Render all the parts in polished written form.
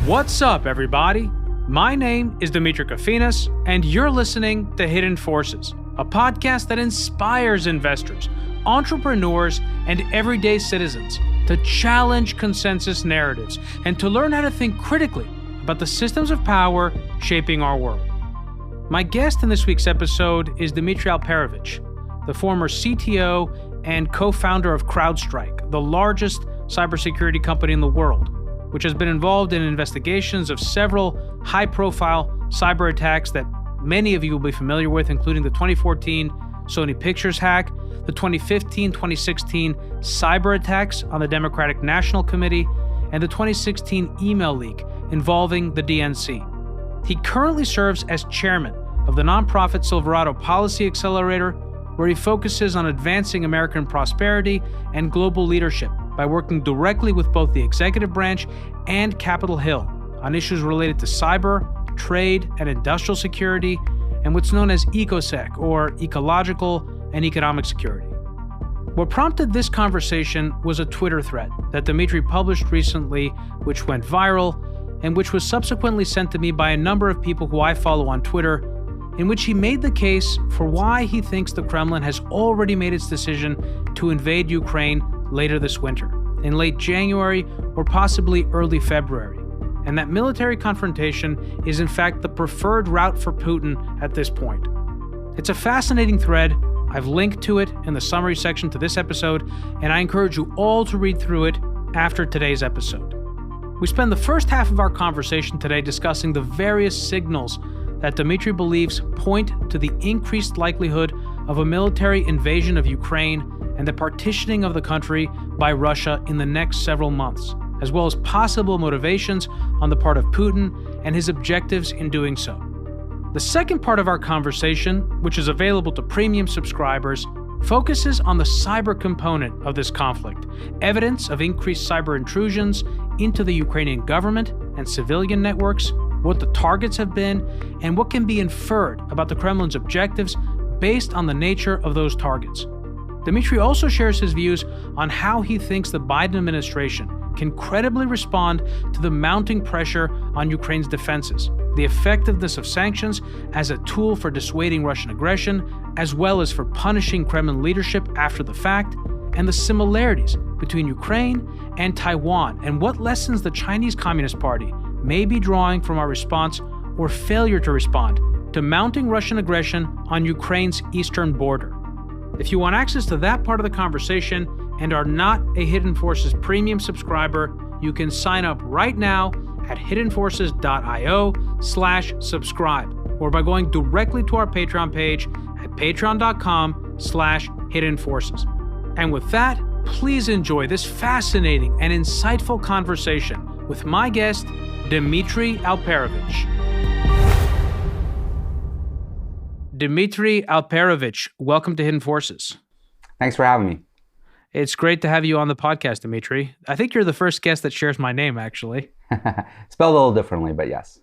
What's up, everybody? My name is Dimitri Kofinas, and you're listening to Hidden Forces, a podcast that inspires investors, entrepreneurs, and everyday citizens to challenge consensus narratives and to learn how to think critically about the systems of power shaping our world. My guest in this week's episode is Dmitry Alperovitch, the former CTO and co-founder of CrowdStrike, the largest cybersecurity company in the world, which has been involved in investigations of several high-profile cyber attacks that many of you will be familiar with, including the 2014 Sony Pictures hack, the 2015-2016 cyber attacks on the Democratic National Committee, and the 2016 email leak involving the DNC. He currently serves as chairman of the nonprofit Silverado Policy Accelerator, where he focuses on advancing American prosperity and global leadership by working directly with both the executive branch and Capitol Hill on issues related to cyber, trade, and industrial security, and what's known as EcoSec, or ecological and economic security. What prompted this conversation was a Twitter thread that Dmitry published recently, which went viral, and which was subsequently sent to me by a number of people who I follow on Twitter, in which he made the case for why he thinks the Kremlin has already made its decision to invade Ukraine later this winter, in late January or possibly early February, and that military confrontation is in fact the preferred route for Putin at this point. It's a fascinating thread. I've linked to it in the summary section to this episode, and I encourage you all to read through it after today's episode. We spend the first half of our conversation today discussing the various signals that Dmitry believes point to the increased likelihood of a military invasion of Ukraine and the partitioning of the country by Russia in the next several months, as well as possible motivations on the part of Putin and his objectives in doing so. The second part of our conversation, which is available to premium subscribers, focuses on the cyber component of this conflict, evidence of increased cyber intrusions into the Ukrainian government and civilian networks, what the targets have been, and what can be inferred about the Kremlin's objectives based on the nature of those targets. Dmitry also shares his views on how he thinks the Biden administration can credibly respond to the mounting pressure on Ukraine's defenses, the effectiveness of sanctions as a tool for dissuading Russian aggression, as well as for punishing Kremlin leadership after the fact, and the similarities between Ukraine and Taiwan, and what lessons the Chinese Communist Party may be drawing from our response or failure to respond to mounting Russian aggression on Ukraine's eastern border. If you want access to that part of the conversation and are not a Hidden Forces premium subscriber, you can sign up right now at hiddenforces.io/subscribe or by going directly to our Patreon page at patreon.com/hiddenforces. And with that, please enjoy this fascinating and insightful conversation with my guest, Dmitry Alperovitch. Dmitry Alperovitch, welcome to Hidden Forces. Thanks for having me. It's great to have you on the podcast, Dmitry. I think you're the first guest that shares my name, actually. Spelled a little differently, but yes.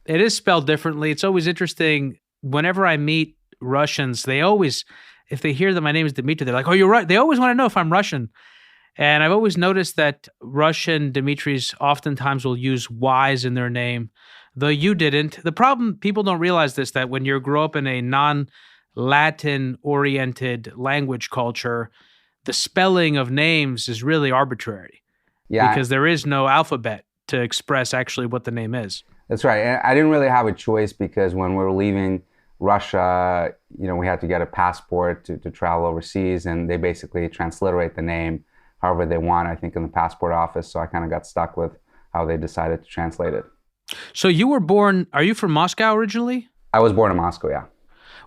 It is spelled differently. It's always interesting. Whenever I meet Russians, they always, if they hear that my name is Dmitry, they're like, oh, you're right. They always want to know if I'm Russian. And I've always noticed that Russian Dmitrys oftentimes will use Y's in their name, though you didn't. The problem, people don't realize this, that when you grow up in a non-Latin-oriented language culture, the spelling of names is really arbitrary. Yeah. Because there is no alphabet to express actually what the name is. That's right. And I didn't really have a choice because when we were leaving Russia, we had to get a passport to travel overseas, and they basically transliterate the name however they want, I think, in the passport office. So I kind of got stuck with how they decided to translate it. So you were born, are you from Moscow originally? I was born in Moscow, yeah.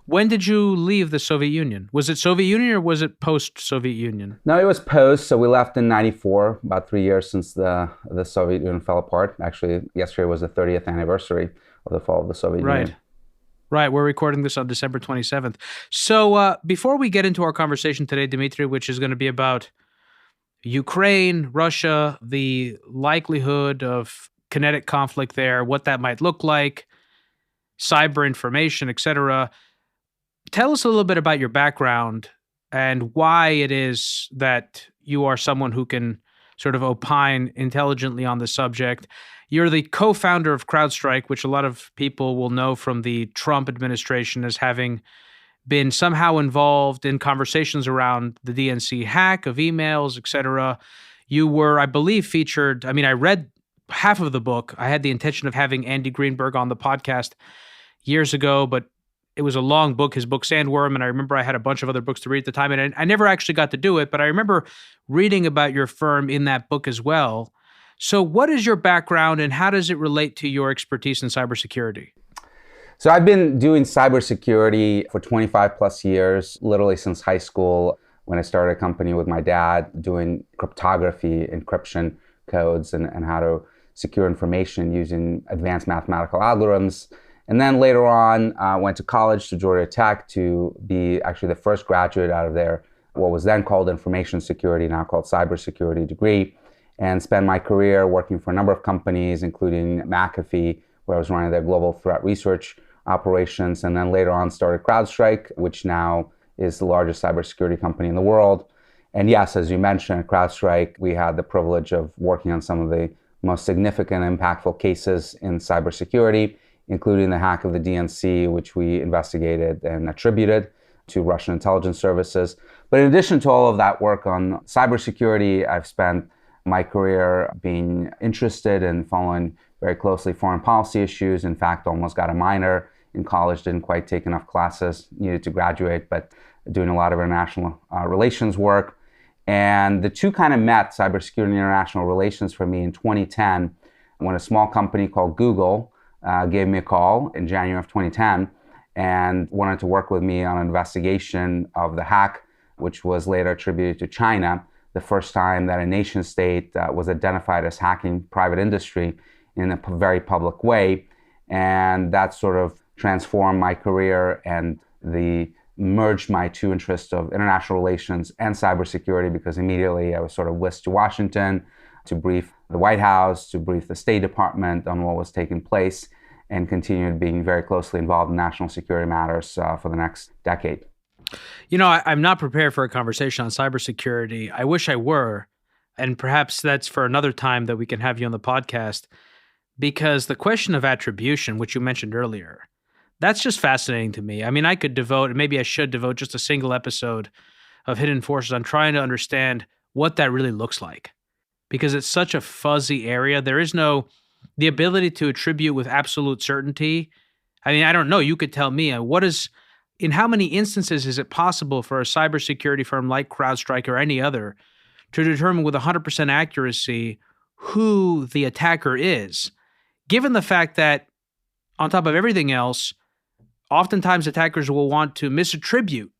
When did you leave the Soviet Union? Was it Soviet Union or was it post-Soviet Union? No, it was post. So we left in 94, about 3 years since the Soviet Union fell apart. Actually, yesterday was the 30th anniversary of the fall of the Soviet Union. Right. We're recording this on December 27th. So before we get into our conversation today, Dmitry, which is going to be about Ukraine, Russia, the likelihood of kinetic conflict there, what that might look like, cyber information, etc. Tell us a little bit about your background and why it is that you are someone who can sort of opine intelligently on the subject. You're the co-founder of CrowdStrike, which a lot of people will know from the Trump administration as having been somehow involved in conversations around the DNC hack of emails, et cetera. You were, I believe, featured. I mean, I read half of the book. I had the intention of having Andy Greenberg on the podcast years ago, but it was a long book, his book Sandworm, and I remember I had a bunch of other books to read at the time, and I never actually got to do it, but I remember reading about your firm in that book as well. So what is your background, and how does it relate to your expertise in cybersecurity? So I've been doing cybersecurity for 25 plus years, literally since high school, when I started a company with my dad doing cryptography, encryption codes, and how to secure information using advanced mathematical algorithms. And then later on, went to college to Georgia Tech to be actually the first graduate out of there, what was then called information security, now called cybersecurity degree, and spent my career working for a number of companies, including McAfee, where I was running their global threat research operations, and then later on started CrowdStrike, which now is the largest cybersecurity company in the world. And yes, as you mentioned, at CrowdStrike, we had the privilege of working on some of the most significant and impactful cases in cybersecurity, including the hack of the DNC, which we investigated and attributed to Russian intelligence services. But in addition to all of that work on cybersecurity, I've spent my career being interested in following very closely foreign policy issues. In fact, almost got a minor in college, didn't quite take enough classes, needed to graduate, but doing a lot of international relations work. And the two kind of met, cybersecurity and international relations, for me in 2010, when a small company called Google gave me a call in January of 2010 and wanted to work with me on an investigation of the hack, which was later attributed to China, the first time that a nation state was identified as hacking private industry in a very public way. And that sort of transformed my career and merged my two interests of international relations and cybersecurity, because immediately I was sort of whisked to Washington to brief the White House, to brief the State Department on what was taking place, and continued being very closely involved in national security matters for the next decade. You know, I'm not prepared for a conversation on cybersecurity. I wish I were, and perhaps that's for another time that we can have you on the podcast, because the question of attribution, which you mentioned earlier, that's just fascinating to me. I mean, I could devote, and maybe I should devote, just a single episode of Hidden Forces on trying to understand what that really looks like, because it's such a fuzzy area. There is the ability to attribute with absolute certainty. I mean, I don't know. You could tell me in how many instances is it possible for a cybersecurity firm like CrowdStrike or any other to determine with 100% accuracy who the attacker is, given the fact that, on top of everything else, oftentimes attackers will want to attribute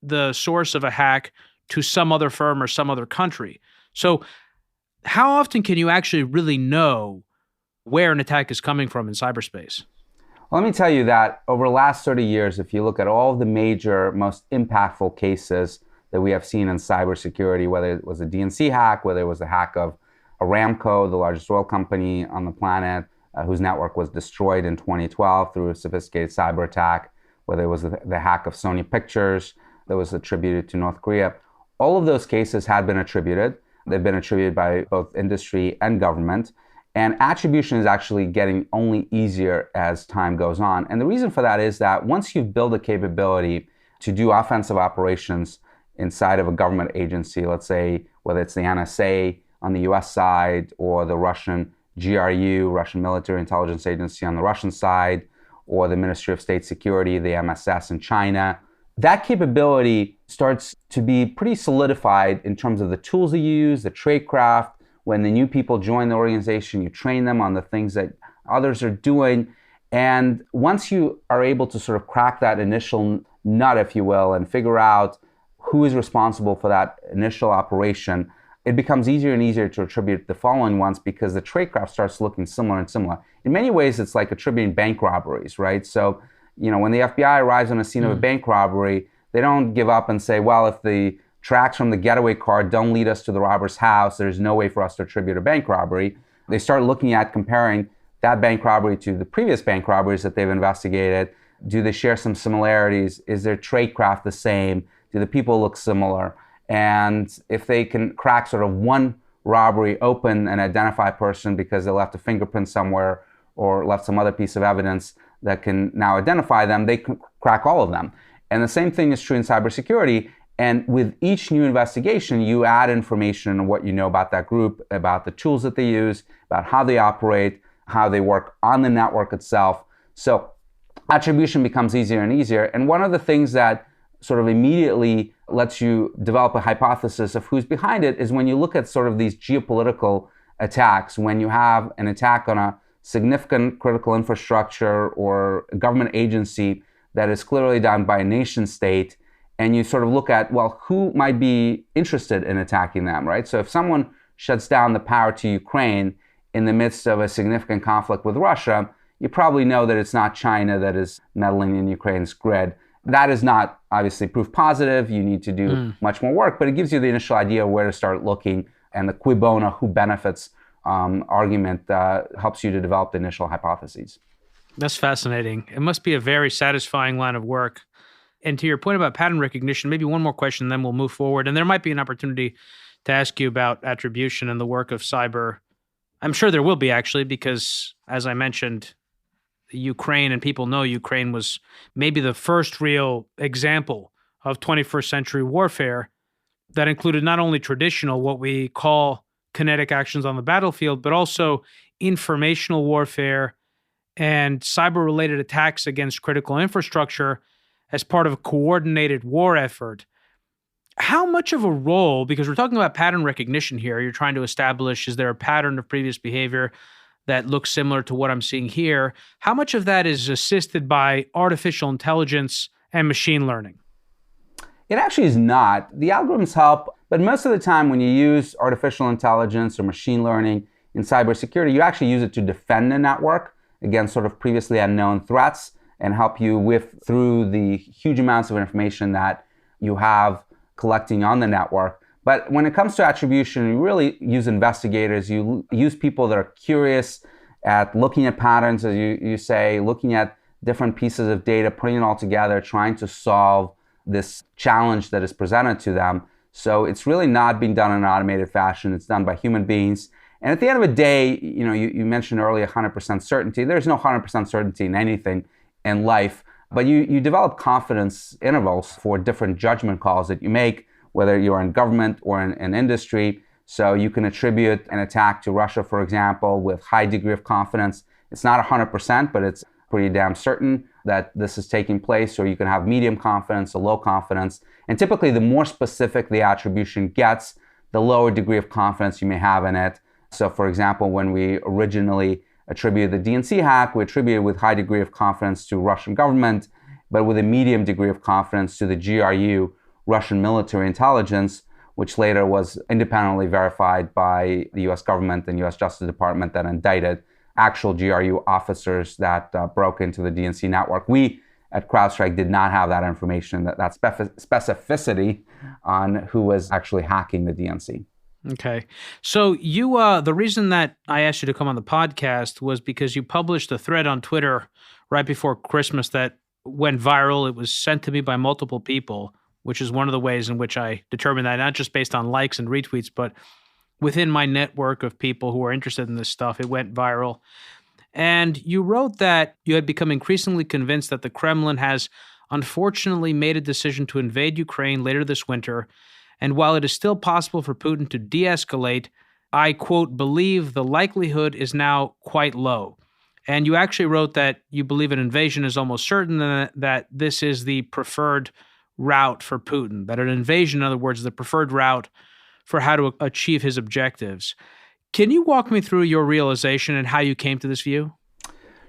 the source of a hack to some other firm or some other country. So how often can you actually really know where an attack is coming from in cyberspace? Well, let me tell you that over the last 30 years, if you look at all the major, most impactful cases that we have seen in cybersecurity, whether it was a DNC hack, whether it was the hack of Aramco, the largest oil company on the planet, whose network was destroyed in 2012 through a sophisticated cyber attack, whether it was the hack of Sony Pictures that was attributed to North Korea, all of those cases had been attributed. They've been attributed by both industry and government. And attribution is actually getting only easier as time goes on. And the reason for that is that once you've built a capability to do offensive operations inside of a government agency, let's say whether it's the NSA on the US side or the Russian GRU, Russian Military Intelligence Agency on the Russian side, or the Ministry of State Security, the MSS in China, that capability starts to be pretty solidified in terms of the tools you use, the tradecraft. When the new people join the organization, you train them on the things that others are doing. And once you are able to sort of crack that initial nut, if you will, and figure out who is responsible for that initial operation, it becomes easier and easier to attribute the following ones, because the tradecraft starts looking similar and similar. In many ways, it's like attributing bank robberies, right? So, when the FBI arrives on a scene of a bank robbery, they don't give up and say, well, if the tracks from the getaway car don't lead us to the robber's house, there's no way for us to attribute a bank robbery. They start looking at comparing that bank robbery to the previous bank robberies that they've investigated. Do they share some similarities? Is their tradecraft the same? Do the people look similar? And if they can crack sort of one robbery open and identify a person because they left a fingerprint somewhere or left some other piece of evidence that can now identify them, they can crack all of them. And the same thing is true in cybersecurity. And with each new investigation, you add information on what you know about that group, about the tools that they use, about how they operate, how they work on the network itself. So attribution becomes easier and easier. And one of the things that sort of immediately lets you develop a hypothesis of who's behind it is when you look at sort of these geopolitical attacks, when you have an attack on a significant critical infrastructure or a government agency that is clearly done by a nation state, and you sort of look at, well, who might be interested in attacking them, right? So if someone shuts down the power to Ukraine in the midst of a significant conflict with Russia, you probably know that it's not China that is meddling in Ukraine's grid. That is not obviously proof positive. You need to do much more work, but it gives you the initial idea of where to start looking, and the cui bono, who benefits argument helps you to develop the initial hypotheses. That's fascinating. It must be a very satisfying line of work. And to your point about pattern recognition, maybe one more question, then we'll move forward. And there might be an opportunity to ask you about attribution and the work of cyber. I'm sure there will be, actually, because as I mentioned, Ukraine, and people know Ukraine was maybe the first real example of 21st century warfare that included not only traditional, what we call kinetic actions on the battlefield, but also informational warfare and cyber-related attacks against critical infrastructure as part of a coordinated war effort. How much of a role, because we're talking about pattern recognition here, you're trying to establish, is there a pattern of previous behavior that looks similar to what I'm seeing here? How much of that is assisted by artificial intelligence and machine learning? It actually is not. The algorithms help, but most of the time when you use artificial intelligence or machine learning in cybersecurity, you actually use it to defend the network against sort of previously unknown threats and help you whiff through the huge amounts of information that you have collecting on the network. But when it comes to attribution, you really use investigators, you use people that are curious at looking at patterns, as you say, looking at different pieces of data, putting it all together, trying to solve this challenge that is presented to them. So it's really not being done in an automated fashion. It's done by human beings. And at the end of the day, you mentioned earlier 100% certainty. There's no 100% certainty in anything in life, but you develop confidence intervals for different judgment calls that you make, whether you're in government or in industry. So you can attribute an attack to Russia, for example, with high degree of confidence. It's not 100%, but it's pretty damn certain that this is taking place, or you can have medium confidence or low confidence. And typically, the more specific the attribution gets, the lower degree of confidence you may have in it. So for example, when we originally attributed the DNC hack, we attributed with high degree of confidence to Russian government, but with a medium degree of confidence to the GRU, Russian military intelligence, which later was independently verified by the US government and US Justice Department that indicted actual GRU officers that broke into the DNC network. We at CrowdStrike did not have that information, that specificity on who was actually hacking the DNC. Okay. So the reason that I asked you to come on the podcast was because you published a thread on Twitter right before Christmas that went viral. It was sent to me by multiple people, which is one of the ways in which I determine that, not just based on likes and retweets, but within my network of people who are interested in this stuff. It went viral. And you wrote that you had become increasingly convinced that the Kremlin has unfortunately made a decision to invade Ukraine later this winter. And while it is still possible for Putin to de-escalate, I, quote, believe the likelihood is now quite low. And you actually wrote that you believe an invasion is almost certain, and that this is the preferred route for Putin, that an invasion, in other words, is the preferred route for how to achieve his objectives. Can you walk me through your realization and how you came to this view?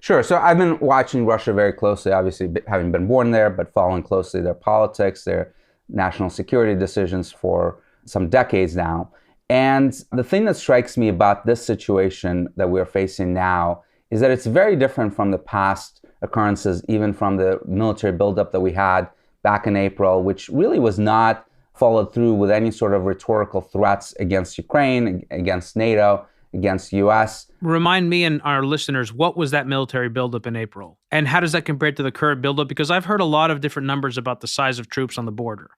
Sure. So I've been watching Russia very closely, obviously having been born there, but following closely their politics, their national security decisions for some decades now. And the thing that strikes me about this situation that we're facing now is that it's very different from the past occurrences, even from the military buildup that we had back in April, which really was not followed through with any sort of rhetorical threats against Ukraine, against NATO, against the US. Remind me and our listeners, what was that military buildup in April? And how does that compare to the current buildup? Because I've heard a lot of different numbers about the size of troops on the border.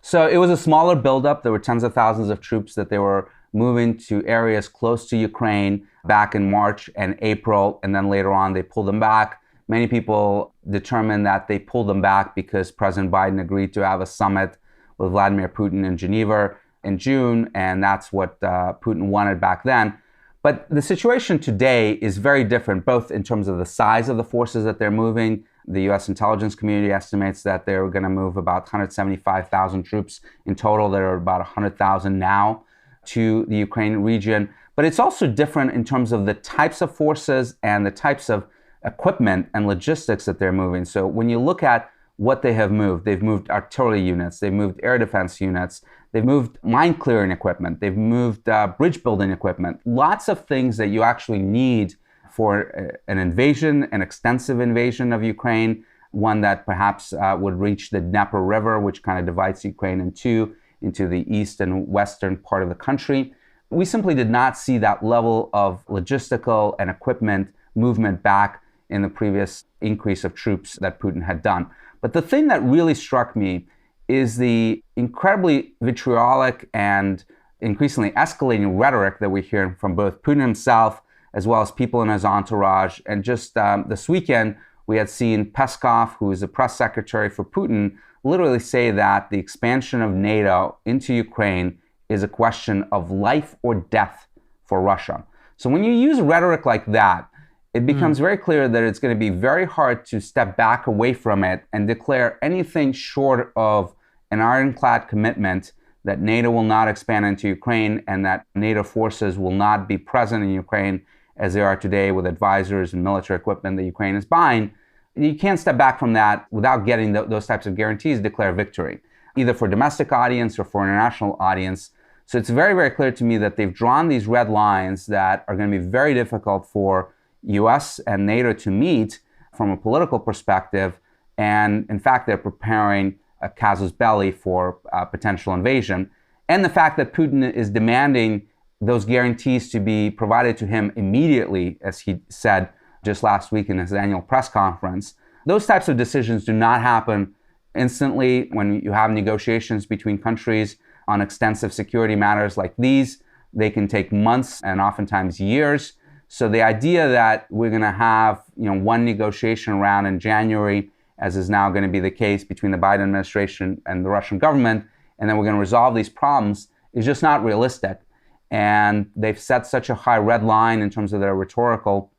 So it was a smaller buildup. There were tens of thousands of troops that they were moving to areas close to Ukraine back in March and April, and then later on they pulled them back. Many people determined that they pulled them back because President Biden agreed to have a summit with Vladimir Putin in Geneva in June, and that's what Putin wanted back then. But the situation today is very different, both in terms of the size of the forces that they're moving. The U.S. intelligence community estimates that they're going to move about 175,000 troops in total. There are about 100,000 now to the Ukraine region. But it's also different in terms of the types of forces and the types of equipment and logistics that they're moving. So when you look at what they have moved, they've moved artillery units, they've moved air defense units, they've moved mine clearing equipment, they've moved bridge building equipment, lots of things that you actually need for an invasion, an extensive invasion of Ukraine, one that perhaps would reach the Dnieper River, which kind of divides Ukraine in two, into the east and western part of the country. We simply did not see that level of logistical and equipment movement back in the previous increase of troops that Putin had done. But the thing that really struck me is the incredibly vitriolic and increasingly escalating rhetoric that we hear from both Putin himself as well as people in his entourage. And just this weekend, we had seen Peskov, who is the press secretary for Putin, literally say that the expansion of NATO into Ukraine is a question of life or death for Russia. So when you use rhetoric like that, it becomes very clear that it's going to be very hard to step back away from it and declare anything short of an ironclad commitment that NATO will not expand into Ukraine and that NATO forces will not be present in Ukraine as they are today with advisors and military equipment that Ukraine is buying. You can't step back from that without getting those types of guarantees, declare victory, either for domestic audience or for international audience. So it's very, very clear to me that they've drawn these red lines that are going to be very difficult for US and NATO to meet from a political perspective. And in fact, they're preparing a casus belli for potential invasion. And the fact that Putin is demanding those guarantees to be provided to him immediately, as he said just last week in his annual press conference. Those types of decisions do not happen instantly when you have negotiations between countries on extensive security matters like these. They can take months and oftentimes years. So the idea that we're going to have, one negotiation round in January, as is now going to be the case between the Biden administration and the Russian government, and then we're going to resolve these problems, is just not realistic. And they've set such a high red line in terms of their rhetorical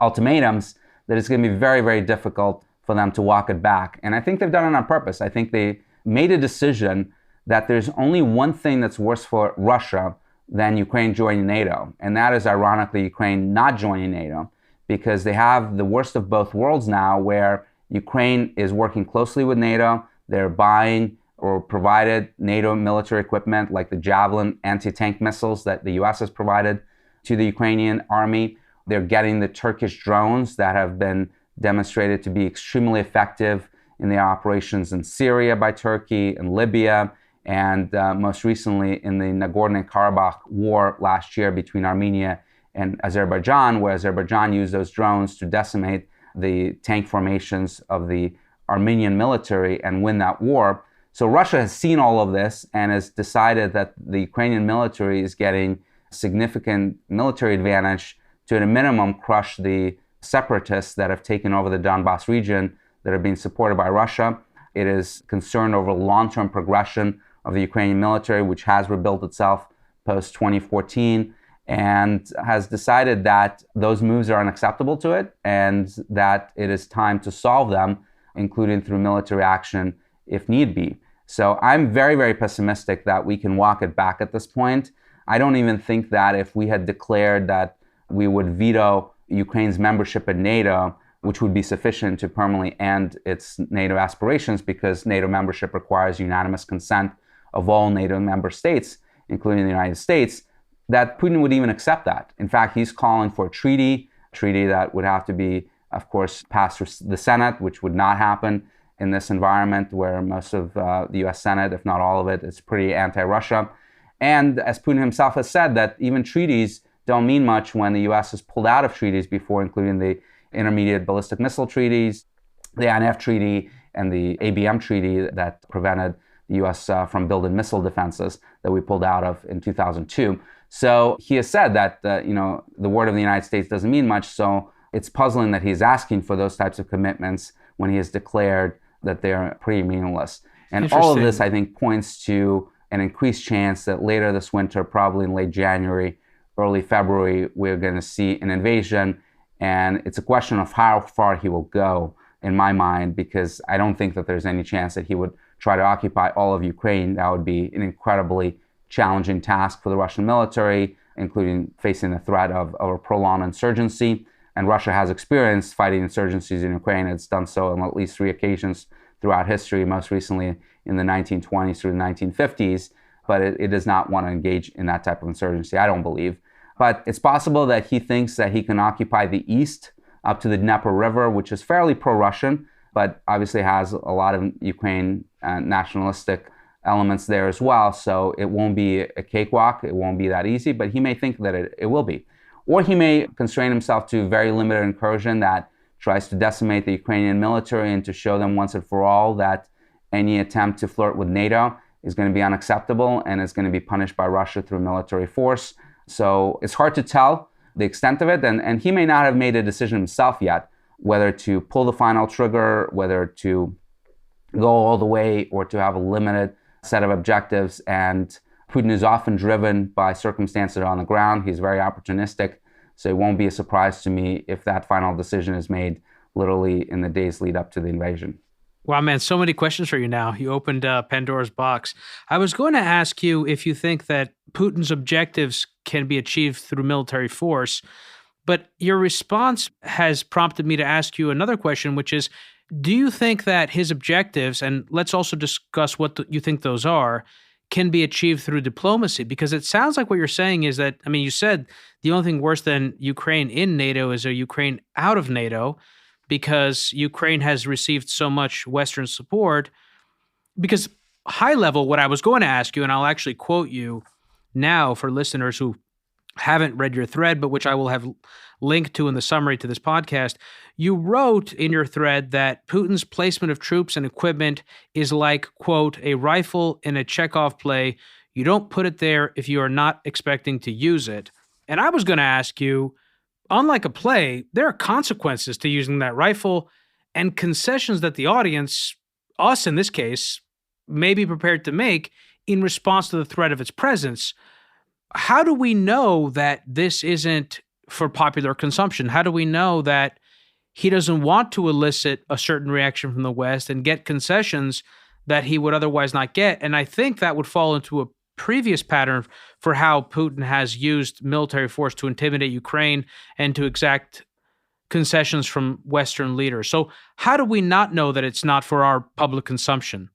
ultimatums that it's going to be very, very difficult for them to walk it back. And I think they've done it on purpose. I think they made a decision that there's only one thing that's worse for Russia than Ukraine joining NATO. And that is, ironically, Ukraine not joining NATO, because they have the worst of both worlds now, where Ukraine is working closely with NATO. They're buying or provided NATO military equipment like the Javelin anti-tank missiles that the US has provided to the Ukrainian army. They're getting the Turkish drones that have been demonstrated to be extremely effective in the operations in Syria by Turkey and Libya, and most recently in the Nagorno-Karabakh war last year between Armenia and Azerbaijan, where Azerbaijan used those drones to decimate the tank formations of the Armenian military and win that war. So Russia has seen all of this and has decided that the Ukrainian military is getting significant military advantage to, at a minimum, crush the separatists that have taken over the Donbas region that are being supported by Russia. It is concerned over long-term progression of the Ukrainian military, which has rebuilt itself post-2014, and has decided that those moves are unacceptable to it and that it is time to solve them, including through military action if need be. So I'm very, very pessimistic that we can walk it back at this point. I don't even think that if we had declared that we would veto Ukraine's membership in NATO, which would be sufficient to permanently end its NATO aspirations, because NATO membership requires unanimous consent of all NATO member states, including the United States, that Putin would even accept that. In fact, he's calling for a treaty that would have to be, of course, passed through the Senate, which would not happen in this environment where most of the US Senate, if not all of it, is pretty anti-Russia. And as Putin himself has said, that even treaties don't mean much when the US has pulled out of treaties before, including the Intermediate Ballistic Missile Treaties, the INF Treaty, and the ABM Treaty that prevented the US from building missile defenses that we pulled out of in 2002. So he has said that the word of the United States doesn't mean much. So it's puzzling that he's asking for those types of commitments when he has declared that they're pretty meaningless. And all of this, I think, points to an increased chance that later this winter, probably in late January, early February, we're going to see an invasion. And it's a question of how far he will go, in my mind, because I don't think that there's any chance that he would try to occupy all of Ukraine. That would be an incredibly challenging task for the Russian military, including facing the threat of a prolonged insurgency. And Russia has experience fighting insurgencies in Ukraine. It's done so on at least 3 occasions throughout history, most recently in the 1920s through the 1950s. But it does not want to engage in that type of insurgency, I don't believe. But it's possible that he thinks that he can occupy the east up to the Dnieper River, which is fairly pro-Russian, but obviously has a lot of Ukraine nationalistic elements there as well. So it won't be a cakewalk. It won't be that easy, but he may think that it will be. Or he may constrain himself to very limited incursion that tries to decimate the Ukrainian military and to show them once and for all that any attempt to flirt with NATO is going to be unacceptable and is going to be punished by Russia through military force. So it's hard to tell the extent of it. And he may not have made a decision himself yet, whether to pull the final trigger, whether to go all the way, or to have a limited set of objectives. And Putin is often driven by circumstances on the ground. He's very opportunistic. So it won't be a surprise to me if that final decision is made literally in the days lead up to the invasion. Wow, man, so many questions for you now. You opened Pandora's box. I was going to ask you if you think that Putin's objectives can be achieved through military force, but your response has prompted me to ask you another question, which is, do you think that his objectives, and let's also discuss what you think those are, can be achieved through diplomacy? Because it sounds like what you're saying is that, you said the only thing worse than Ukraine in NATO is a Ukraine out of NATO, because Ukraine has received so much Western support. Because high level, what I was going to ask you, and I'll actually quote you now for listeners who haven't read your thread, but which I will have linked to in the summary to this podcast, you wrote in your thread that Putin's placement of troops and equipment is like, quote, a rifle in a Chekhov play. You don't put it there if you are not expecting to use it. And I was going to ask you, unlike a play, there are consequences to using that rifle and concessions that the audience, us in this case, may be prepared to make in response to the threat of its presence. How do we know that this isn't for popular consumption? How do we know that he doesn't want to elicit a certain reaction from the West and get concessions that he would otherwise not get? And I think that would fall into a previous pattern for how Putin has used military force to intimidate Ukraine and to exact concessions from Western leaders. So how do we not know that it's not for our public consumption?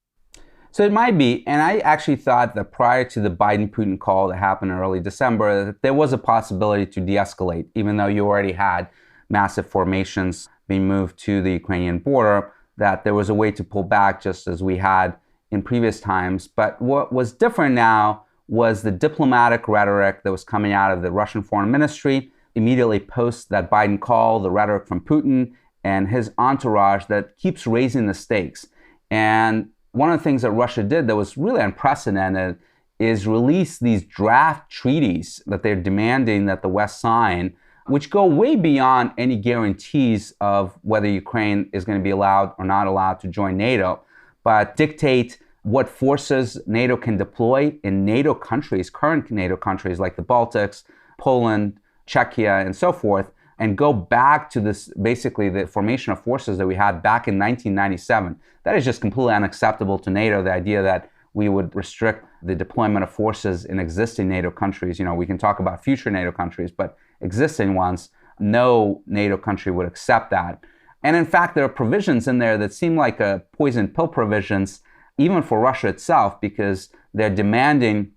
So it might be, and I actually thought that prior to the Biden-Putin call that happened in early December, that there was a possibility to de-escalate, even though you already had massive formations being moved to the Ukrainian border, that there was a way to pull back just as we had in previous times. But what was different now was the diplomatic rhetoric that was coming out of the Russian Foreign Ministry immediately post that Biden call, the rhetoric from Putin and his entourage that keeps raising the stakes. And one of the things that Russia did that was really unprecedented is release these draft treaties that they're demanding that the West sign, which go way beyond any guarantees of whether Ukraine is going to be allowed or not allowed to join NATO, but dictate what forces NATO can deploy in NATO countries, current NATO countries like the Baltics, Poland, Czechia, and so forth, and go back to this, basically the formation of forces that we had back in 1997. That is just completely unacceptable to NATO, the idea that we would restrict the deployment of forces in existing NATO countries. We can talk about future NATO countries, but existing ones, no NATO country would accept that. And in fact, there are provisions in there that seem like a poison pill provisions, even for Russia itself, because they're demanding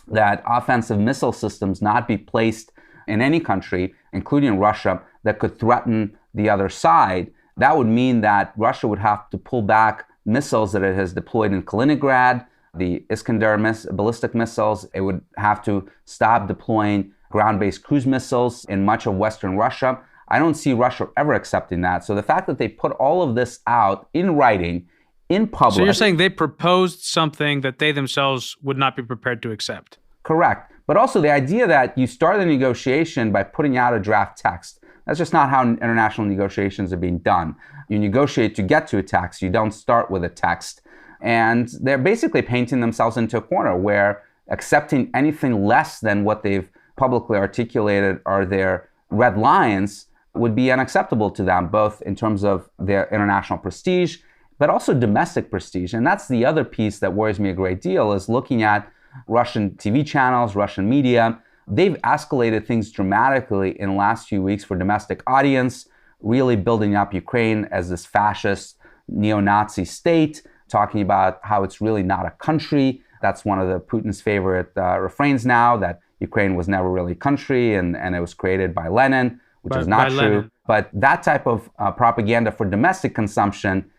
that offensive missile systems not be placed in any country, including Russia, that could threaten the other side. That would mean that Russia would have to pull back missiles that it has deployed in Kaliningrad, the Iskander ballistic missiles. It would have to stop deploying ground-based cruise missiles in much of Western Russia. I don't see Russia ever accepting that. So the fact that they put all of this out in writing, in public... So you're saying they proposed something that they themselves would not be prepared to accept? Correct. But also the idea that you start the negotiation by putting out a draft text. That's just not how international negotiations are being done. You negotiate to get to a text. You don't start with a text. And they're basically painting themselves into a corner where accepting anything less than what they've publicly articulated are their red lines would be unacceptable to them, both in terms of their international prestige, but also domestic prestige. And that's the other piece that worries me a great deal, is looking at Russian TV channels, Russian media. They've escalated things dramatically in the last few weeks for domestic audience, really building up Ukraine as this fascist neo-Nazi state, talking about how it's really not a country. That's one of the Putin's favorite refrains now, that Ukraine was never really a country and it was created by Lenin, which is not true. Lenin. But that type of propaganda for domestic consumption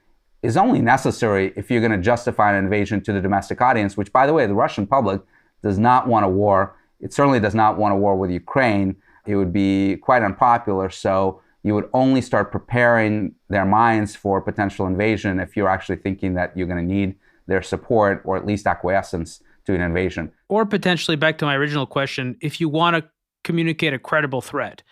is only necessary if you're going to justify an invasion to the domestic audience, which, by the way, the Russian public does not want a war. It certainly does not want a war with Ukraine. It would be quite unpopular. So you would only start preparing their minds for potential invasion if you're actually thinking that you're going to need their support or at least acquiescence to an invasion. Or potentially, back to my original question, if you want to communicate a credible threat.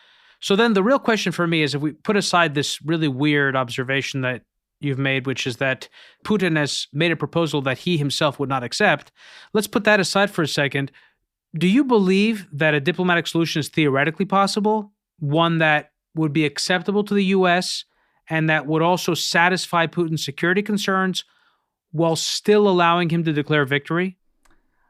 So then the real question for me is, if we put aside this really weird observation that you've made, which is that Putin has made a proposal that he himself would not accept, let's put that aside for a second. Do you believe that a diplomatic solution is theoretically possible, one that would be acceptable to the U.S. and that would also satisfy Putin's security concerns while still allowing him to declare victory?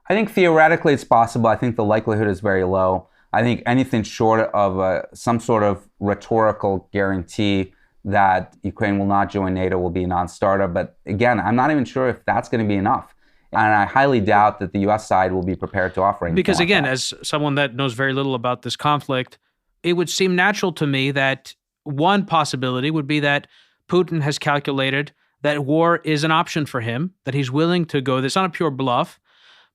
I think theoretically it's possible. I think the likelihood is very low. I think anything short of some sort of rhetorical guarantee that Ukraine will not join NATO will be a non-starter. But again, I'm not even sure if that's going to be enough. And I highly doubt that the U.S. side will be prepared to offer anything. Because again, like that. As someone that knows very little about this conflict, it would seem natural to me that one possibility would be that Putin has calculated that war is an option for him, that he's willing to go. It's not a pure bluff,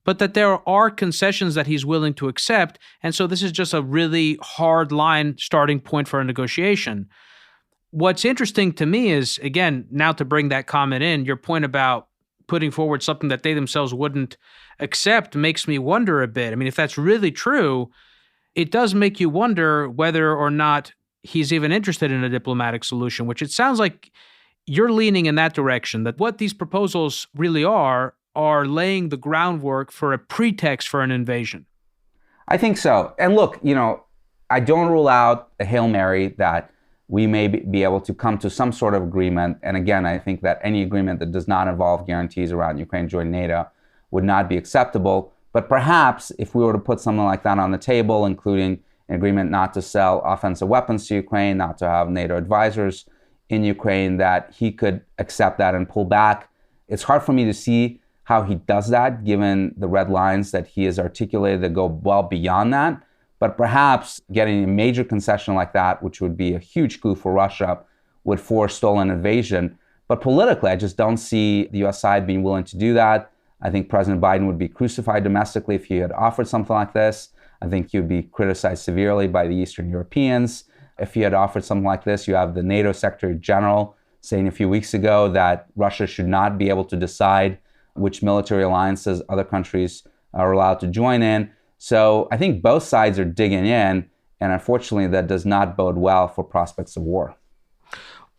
but that there are concessions that he's willing to accept. And so this is just a really hard line starting point for a negotiation. What's interesting to me is, again, now to bring that comment in, your point about putting forward something that they themselves wouldn't accept makes me wonder a bit. I mean, if that's really true, it does make you wonder whether or not he's even interested in a diplomatic solution, which it sounds like you're leaning in that direction, that what these proposals really are laying the groundwork for a pretext for an invasion. I think so. And look, I don't rule out a Hail Mary that we may be able to come to some sort of agreement. And again, I think that any agreement that does not involve guarantees around Ukraine joining NATO would not be acceptable. But perhaps if we were to put something like that on the table, including an agreement not to sell offensive weapons to Ukraine, not to have NATO advisors in Ukraine, that he could accept that and pull back. It's hard for me to see how he does that, given the red lines that he has articulated that go well beyond that. But perhaps getting a major concession like that, which would be a huge coup for Russia, would forestall an invasion. But politically, I just don't see the US side being willing to do that. I think President Biden would be crucified domestically if he had offered something like this. I think he would be criticized severely by the Eastern Europeans. If he had offered something like this, you have the NATO Secretary General saying a few weeks ago that Russia should not be able to decide which military alliances other countries are allowed to join in. So I think both sides are digging in, and unfortunately that does not bode well for prospects of war.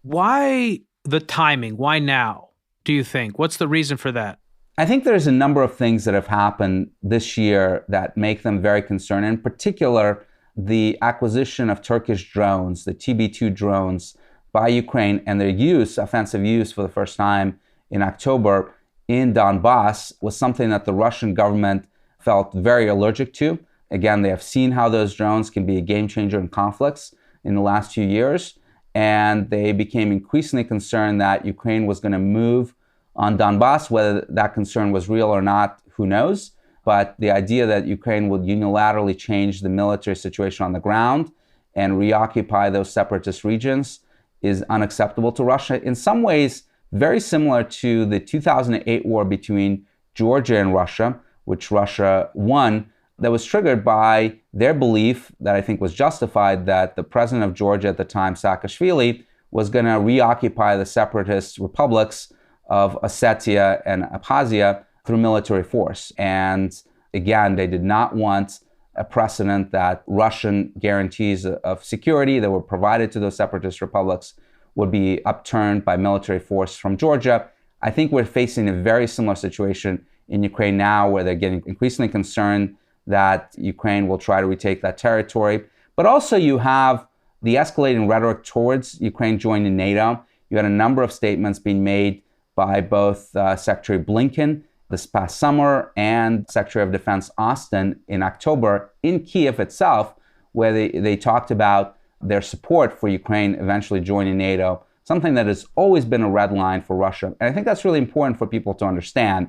Why the timing? Why now, do you think? What's the reason for that? I think there's a number of things that have happened this year that make them very concerned. In particular, the acquisition of Turkish drones, the TB2 drones, by Ukraine, and their use, offensive use for the first time in October in Donbass, was something that the Russian government felt very allergic to. Again, they have seen how those drones can be a game changer in conflicts in the last few years. And they became increasingly concerned that Ukraine was going to move on Donbass. Whether that concern was real or not, who knows? But the idea that Ukraine would unilaterally change the military situation on the ground and reoccupy those separatist regions is unacceptable to Russia. In some ways, very similar to the 2008 war between Georgia and Russia, which Russia won, that was triggered by their belief that I think was justified that the president of Georgia at the time, Saakashvili, was going to reoccupy the separatist republics of Ossetia and Abkhazia through military force. And again, they did not want a precedent that Russian guarantees of security that were provided to those separatist republics would be upturned by military force from Georgia. I think we're facing a very similar situation in Ukraine now, where they're getting increasingly concerned that Ukraine will try to retake that territory. But also you have the escalating rhetoric towards Ukraine joining NATO. You had a number of statements being made by both Secretary Blinken this past summer and Secretary of Defense Austin in October in Kiev itself, where they talked about their support for Ukraine eventually joining NATO, something that has always been a red line for Russia. And I think that's really important for people to understand,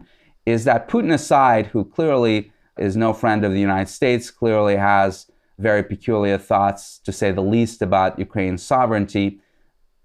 is that Putin aside, who clearly is no friend of the United States, clearly has very peculiar thoughts, to say the least, about Ukraine's sovereignty,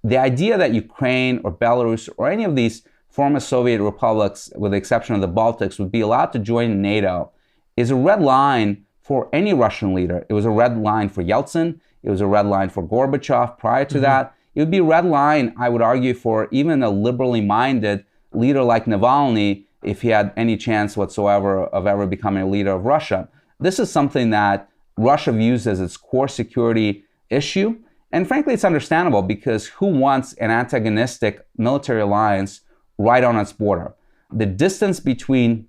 the idea that Ukraine or Belarus or any of these former Soviet republics, with the exception of the Baltics, would be allowed to join NATO is a red line for any Russian leader. It was a red line for Yeltsin. It was a red line for Gorbachev prior to that. It would be a red line, I would argue, for even a liberally minded leader like Navalny, if he had any chance whatsoever of ever becoming a leader of Russia. This is something that Russia views as its core security issue. And frankly, it's understandable, because who wants an antagonistic military alliance right on its border? The distance between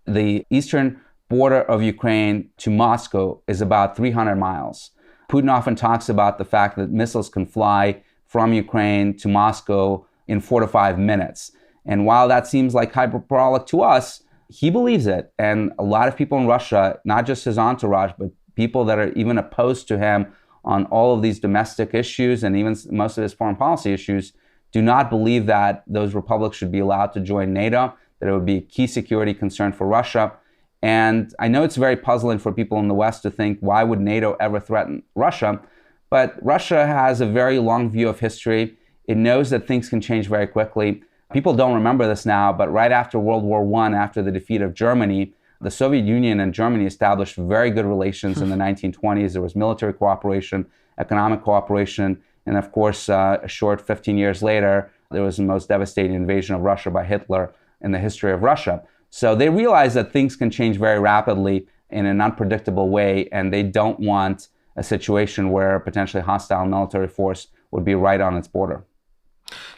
the eastern border of Ukraine to Moscow is about 300 miles. Putin often talks about the fact that missiles can fly from Ukraine to Moscow in 4 to 5 minutes. And while that seems like hyperbolic to us, he believes it. And a lot of people in Russia, not just his entourage, but people that are even opposed to him on all of these domestic issues and even most of his foreign policy issues, do not believe that those republics should be allowed to join NATO, that it would be a key security concern for Russia. And I know it's very puzzling for people in the West to think, why would NATO ever threaten Russia? But Russia has a very long view of history. It knows that things can change very quickly. People don't remember this now, but right after World War I, after the defeat of Germany, the Soviet Union and Germany established very good relations in the 1920s. There was military cooperation, economic cooperation, and of course, a short 15 years later, there was the most devastating invasion of Russia by Hitler in the history of Russia. So they realize that things can change very rapidly in an unpredictable way, and they don't want a situation where a potentially hostile military force would be right on its border.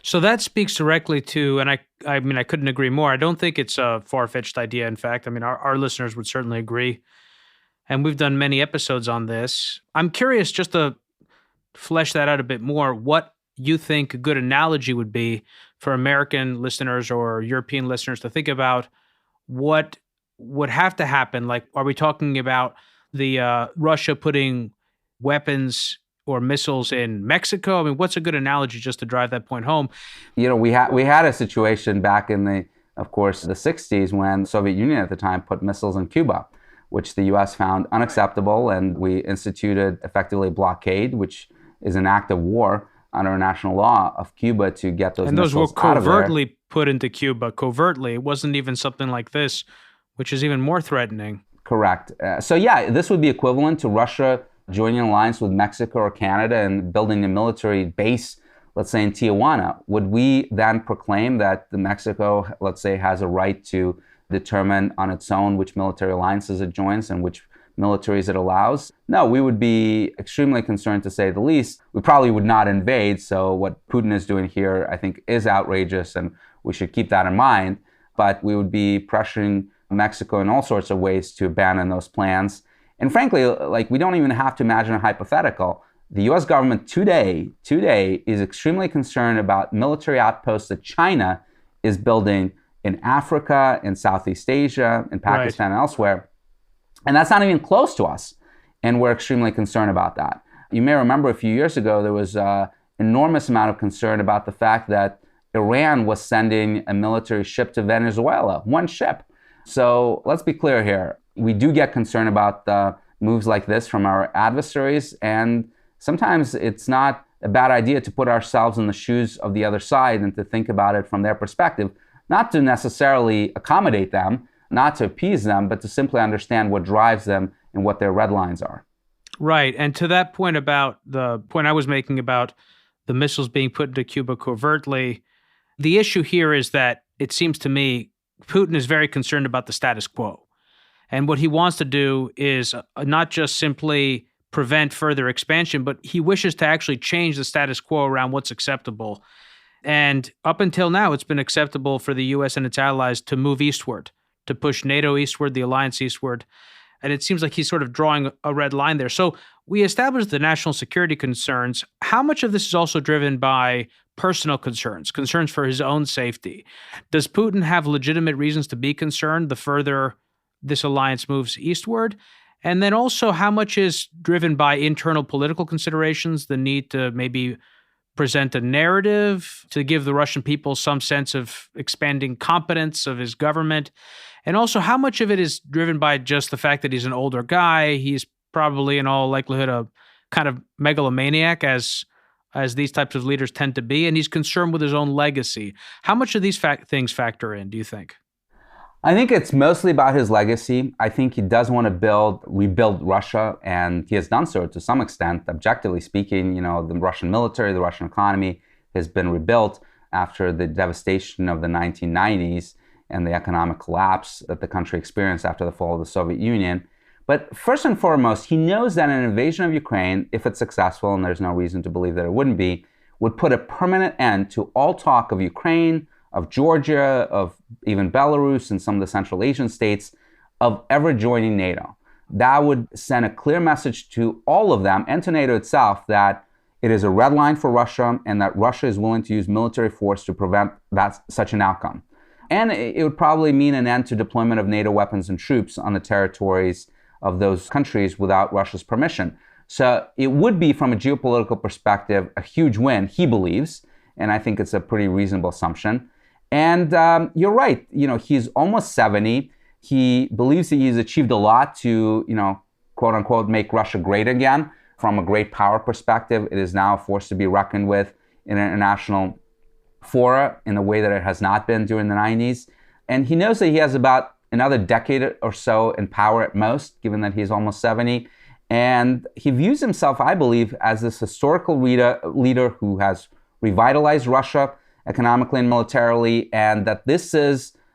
So that speaks directly to, and I mean, I couldn't agree more. I don't think it's a far-fetched idea. In fact, I mean, our listeners would certainly agree. And we've done many episodes on this. I'm curious, just to flesh that out a bit more, what you think a good analogy would be for American listeners or European listeners to think about what would have to happen. Like, are we talking about the Russia putting weapons or missiles in Mexico? I mean, what's a good analogy just to drive that point home? You know, we had a situation back in the 60s when the Soviet Union at the time put missiles in Cuba, which the U.S. found unacceptable, and we instituted effectively a blockade, which is an act of war under international law of Cuba to get those missiles out of there. And those were covertly put into Cuba, covertly. It wasn't even something like this, which is even more threatening. Correct. So yeah, this would be equivalent to Russia joining an alliance with Mexico or Canada and building a military base, let's say in Tijuana. Would we then proclaim that Mexico, let's say, has a right to determine on its own which military alliances it joins and which militaries it allows? No, we would be extremely concerned, to say the least. We probably would not invade. So what Putin is doing here, I think, is outrageous, and we should keep that in mind. But we would be pressuring Mexico in all sorts of ways to abandon those plans. And frankly, like, we don't even have to imagine a hypothetical. The U.S. government today is extremely concerned about military outposts that China is building in Africa, in Southeast Asia, in Pakistan, and elsewhere. And that's not even close to us. And we're extremely concerned about that. You may remember a few years ago, there was an enormous amount of concern about the fact that Iran was sending a military ship to Venezuela, one ship. So let's be clear here. We do get concerned about moves like this from our adversaries, and sometimes it's not a bad idea to put ourselves in the shoes of the other side and to think about it from their perspective, not to necessarily accommodate them, not to appease them, but to simply understand what drives them and what their red lines are. Right. And to that point, about the point I was making about the missiles being put into Cuba covertly, the issue here is that it seems to me Putin is very concerned about the status quo. And what he wants to do is not just simply prevent further expansion, but he wishes to actually change the status quo around what's acceptable. And up until now, it's been acceptable for the U.S. and its allies to move eastward, to push NATO eastward, the alliance eastward. And it seems like he's sort of drawing a red line there. So we established the national security concerns. How much of this is also driven by personal concerns for his own safety? Does Putin have legitimate reasons to be concerned the further this alliance moves eastward? And then also, how much is driven by internal political considerations, the need to maybe present a narrative to give the Russian people some sense of expanding competence of his government? And also, how much of it is driven by just the fact that he's an older guy? He's probably in all likelihood a kind of megalomaniac, as these types of leaders tend to be, and he's concerned with his own legacy. How much of these things factor in, do you think? I think it's mostly about his legacy. I think he does want to rebuild Russia, and he has done so to some extent. Objectively speaking, the Russian military, the Russian economy has been rebuilt after the devastation of the 1990s and the economic collapse that the country experienced after the fall of the Soviet Union. But first and foremost, he knows that an invasion of Ukraine, if it's successful, and there's no reason to believe that it wouldn't be, would put a permanent end to all talk of Ukraine, of Georgia, of even Belarus and some of the Central Asian states, of ever joining NATO. That would send a clear message to all of them and to NATO itself that it is a red line for Russia and that Russia is willing to use military force to prevent such an outcome. And it would probably mean an end to deployment of NATO weapons and troops on the territories of those countries without Russia's permission. So it would be, from a geopolitical perspective, a huge win, he believes, and I think it's a pretty reasonable assumption. And you're right, he's almost 70. He believes that he's achieved a lot to, quote unquote, make Russia great again. From a great power perspective, it is now a force to be reckoned with in international fora in a way that it has not been during the 90s. And he knows that he has about another decade or so in power at most, given that he's almost 70. And he views himself, I believe, as this historical leader who has revitalized Russia economically and militarily, and that this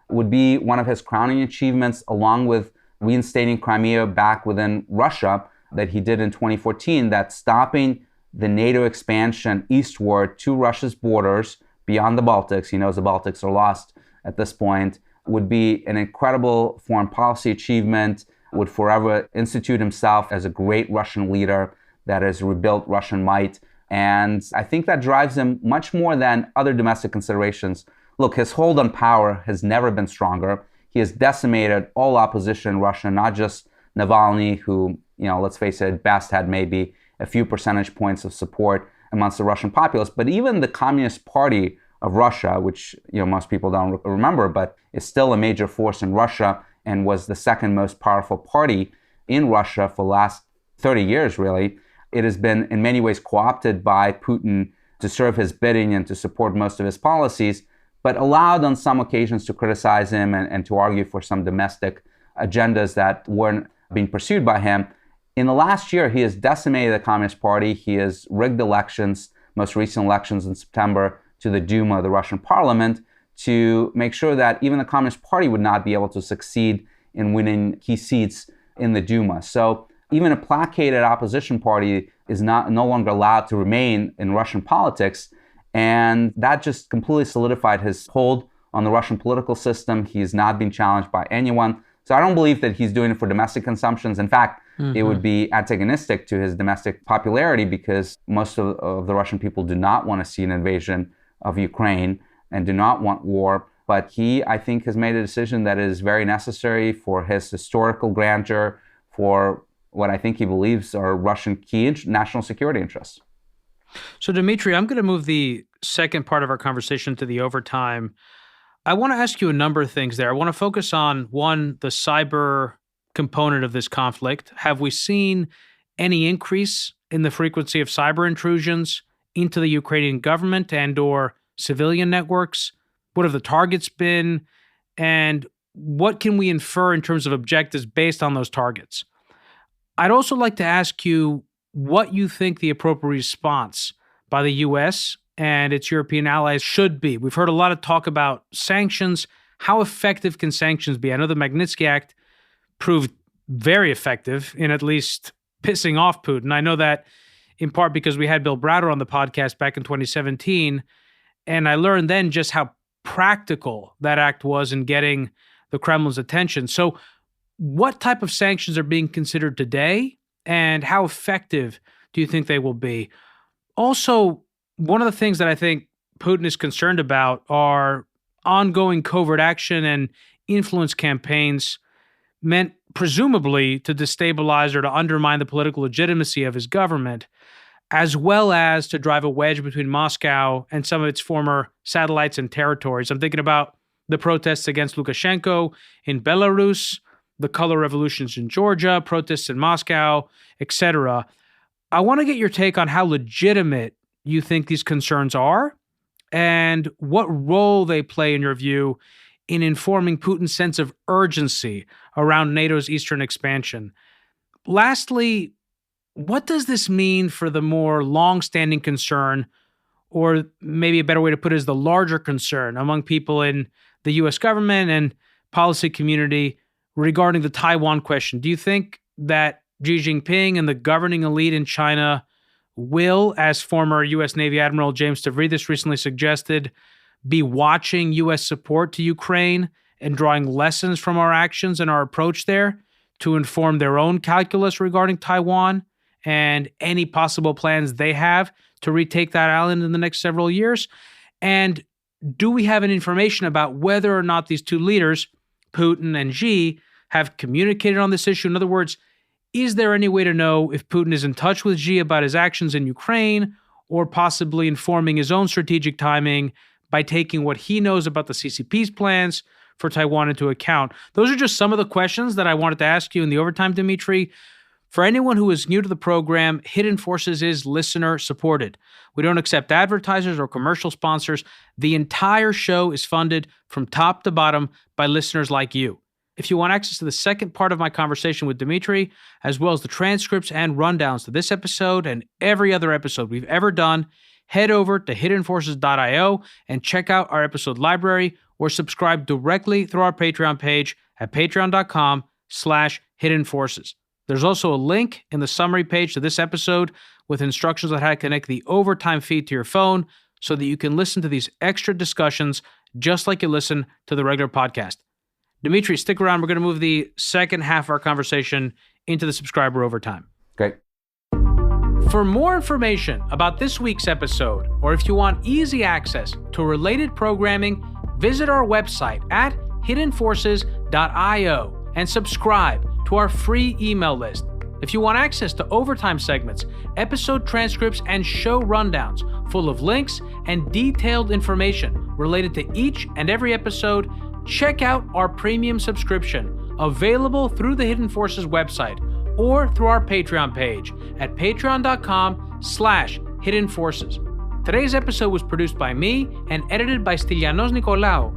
would be one of his crowning achievements, along with reinstating Crimea back within Russia that he did in 2014, that stopping the NATO expansion eastward to Russia's borders beyond the Baltics, he knows the Baltics are lost at this point, would be an incredible foreign policy achievement, would forever institute himself as a great Russian leader that has rebuilt Russian might. And I think that drives him much more than other domestic considerations. Look, his hold on power has never been stronger. He has decimated all opposition in Russia, not just Navalny, who, let's face it, at best had maybe a few percentage points of support amongst the Russian populace, but even the Communist Party of Russia, which most people don't remember, but is still a major force in Russia and was the second most powerful party in Russia for the last 30 years, really. It has been in many ways co-opted by Putin to serve his bidding and to support most of his policies, but allowed on some occasions to criticize him and to argue for some domestic agendas that weren't being pursued by him. In the last year, he has decimated the Communist Party. He has rigged elections, most recent elections in September, to the Duma, the Russian parliament, to make sure that even the Communist Party would not be able to succeed in winning key seats in the Duma. So even a placated opposition party is no longer allowed to remain in Russian politics. And that just completely solidified his hold on the Russian political system. He's not being challenged by anyone. So I don't believe that he's doing it for domestic consumptions. In fact, it would be antagonistic to his domestic popularity, because most of the Russian people do not want to see an invasion of Ukraine and do not want war. But he, I think, has made a decision that is very necessary for his historical grandeur, for what I think he believes are Russian key national security interests. So, Dmitry, I'm going to move the second part of our conversation to the overtime. I want to ask you a number of things there. I want to focus on, one, the cyber component of this conflict. Have we seen any increase in the frequency of cyber intrusions into the Ukrainian government and or civilian networks? What have the targets been? And what can we infer in terms of objectives based on those targets? I'd also like to ask you what you think the appropriate response by the U.S. and its European allies should be. We've heard a lot of talk about sanctions. How effective can sanctions be? I know the Magnitsky Act proved very effective in at least pissing off Putin. I know that in part because we had Bill Browder on the podcast back in 2017, and I learned then just how practical that act was in getting the Kremlin's attention. So what type of sanctions are being considered today, and how effective do you think they will be? Also, one of the things that I think Putin is concerned about are ongoing covert action and influence campaigns meant presumably to destabilize or to undermine the political legitimacy of his government, as well as to drive a wedge between Moscow and some of its former satellites and territories. I'm thinking about the protests against Lukashenko in Belarus, the color revolutions in Georgia, protests in Moscow, etc. I want to get your take on how legitimate you think these concerns are and what role they play, in your view, in informing Putin's sense of urgency around NATO's eastern expansion. Lastly, what does this mean for the more long-standing concern, or maybe a better way to put it is the larger concern among people in the U.S. government and policy community regarding the Taiwan question? Do you think that Xi Jinping and the governing elite in China will, as former U.S. Navy Admiral James Stavridis recently suggested, be watching U.S. support to Ukraine and drawing lessons from our actions and our approach there to inform their own calculus regarding Taiwan and any possible plans they have to retake that island in the next several years? And do we have any information about whether or not these two leaders, Putin and Xi, have communicated on this issue? In other words, is there any way to know if Putin is in touch with Xi about his actions in Ukraine, or possibly informing his own strategic timing by taking what he knows about the CCP's plans for Taiwan into account? Those are just some of the questions that I wanted to ask you in the overtime, Dmitry. For anyone who is new to the program, Hidden Forces is listener supported. We don't accept advertisers or commercial sponsors. The entire show is funded from top to bottom by listeners like you. If you want access to the second part of my conversation with Dmitry, as well as the transcripts and rundowns to this episode and every other episode we've ever done, head over to hiddenforces.io and check out our episode library, or subscribe directly through our Patreon page at patreon.com/hiddenforces. There's also a link in the summary page to this episode with instructions on how to connect the overtime feed to your phone so that you can listen to these extra discussions just like you listen to the regular podcast. Dmitry, stick around. We're going to move the second half of our conversation into the subscriber overtime. Great. For more information about this week's episode, or if you want easy access to related programming, visit our website at hiddenforces.io and subscribe to our free email list. If you want access to overtime segments, episode transcripts, and show rundowns full of links and detailed information related to each and every episode, check out our premium subscription, available through the Hidden Forces website or through our Patreon page at patreon.com/hiddenforces. Today's episode was produced by me and edited by Stylianos Nicolaou.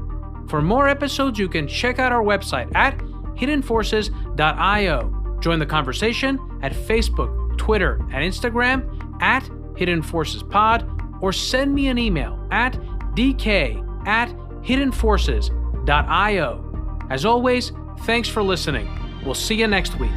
For more episodes, you can check out our website at hiddenforces.io. Join the conversation at Facebook, Twitter, and Instagram at Hidden Forces Pod, or send me an email at dk@hiddenforces.io. As always, thanks for listening. We'll see you next week.